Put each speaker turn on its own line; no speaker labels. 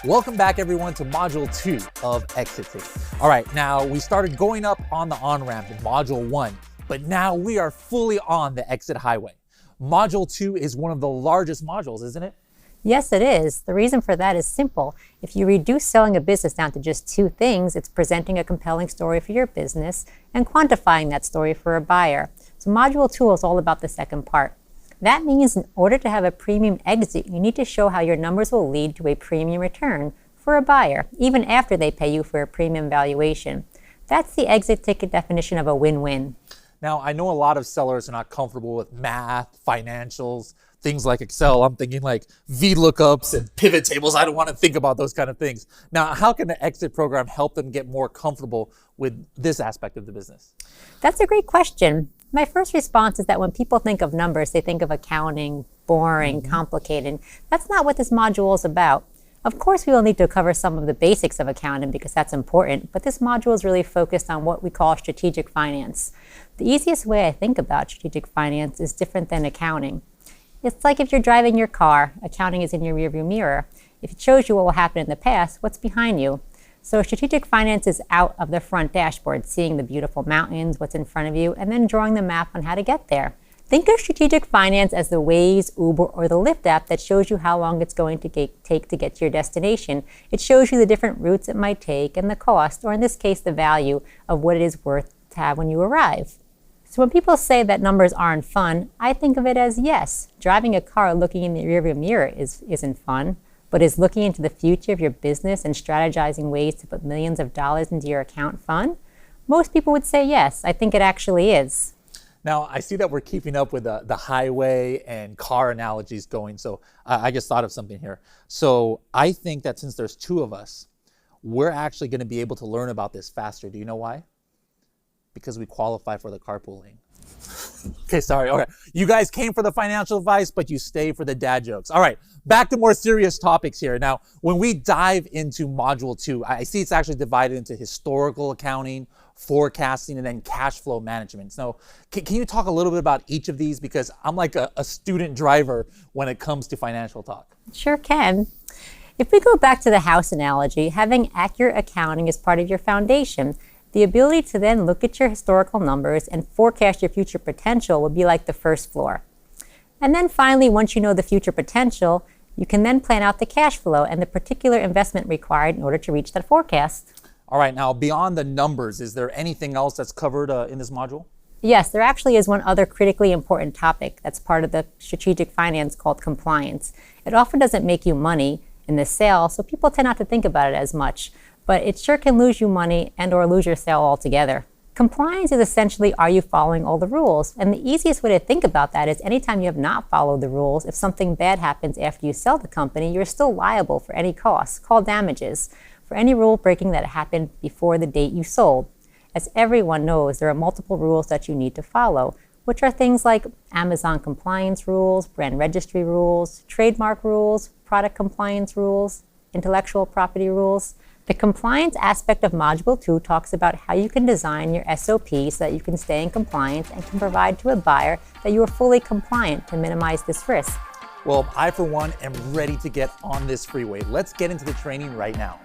Welcome back everyone to Module 2 of Exit Ticket. All right, now we started going up on the on-ramp in Module 1, but now we are fully on the exit highway. Module 2 is one of the largest modules, isn't it?
Yes, it is. The reason for that is simple. If you reduce selling a business down to just two things, it's presenting a compelling story for your business and quantifying that story for a buyer. So Module 2 is all about the second part. That means in order to have a premium exit, you need to show how your numbers will lead to a premium return for a buyer, even after they pay you for a premium valuation. That's the exit ticket definition of a win-win.
Now, I know a lot of sellers are not comfortable with math, financials, things like Excel. I'm thinking like VLOOKUPs and pivot tables. I don't want to think about those kind of things. Now, how can the exit program help them get more comfortable with this aspect of the business?
That's a great question. My first response is that when people think of numbers, they think of accounting, boring, complicated. That's not what this module is about. Of course, we will need to cover some of the basics of accounting because that's important, but this module is really focused on what we call strategic finance. The easiest way I think about strategic finance is different than accounting. It's like if you're driving your car, accounting is in your rearview mirror. If it shows you what will happen in the past, what's behind you? So strategic finance is out of the front dashboard, seeing the beautiful mountains, what's in front of you, and then drawing the map on how to get there. Think of strategic finance as the Waze, Uber, or the Lyft app that shows you how long it's going to take to get to your destination. It shows you the different routes it might take and the cost, or in this case, the value of what it is worth to have when you arrive. So when people say that numbers aren't fun, I think of it as yes, driving a car looking in the rearview mirror isn't fun, but is looking into the future of your business and strategizing ways to put millions of dollars into your account fun? Most people would say yes, I think it actually is.
Now, I see that we're keeping up with the highway and car analogies going, so I just thought of something here. So I think that since there's two of us, we're actually going to be able to learn about this faster. Do you know why? Because we qualify for the carpooling. Okay, sorry. Okay, you guys came for the financial advice, but you stay for the dad jokes. All right, back to more serious topics here. Now, when we dive into Module 2, I see it's actually divided into historical accounting, forecasting, and then cash flow management. So can you talk a little bit about each of these? Because I'm like a student driver when it comes to financial talk.
Sure can. If we go back to the house analogy, having accurate accounting is part of your foundation. The ability to then look at your historical numbers and forecast your future potential would be like the first floor. And then finally, once you know the future potential, you can then plan out the cash flow and the particular investment required in order to reach that forecast.
All right, now beyond the numbers, is there anything else that's covered in this module?
Yes, there actually is one other critically important topic that's part of the strategic finance called compliance. It often doesn't make you money in the sale, so people tend not to think about it as much. But it sure can lose you money and or lose your sale altogether. Compliance is essentially, are you following all the rules? And the easiest way to think about that is anytime you have not followed the rules, if something bad happens after you sell the company, you're still liable for any costs, called damages, for any rule breaking that happened before the date you sold. As everyone knows, there are multiple rules that you need to follow, which are things like Amazon compliance rules, brand registry rules, trademark rules, product compliance rules, intellectual property rules. The compliance aspect of Module 2 talks about how you can design your SOP so that you can stay in compliance and can provide to a buyer that you are fully compliant to minimize this risk.
Well, I, for one, am ready to get on this freeway. Let's get into the training right now.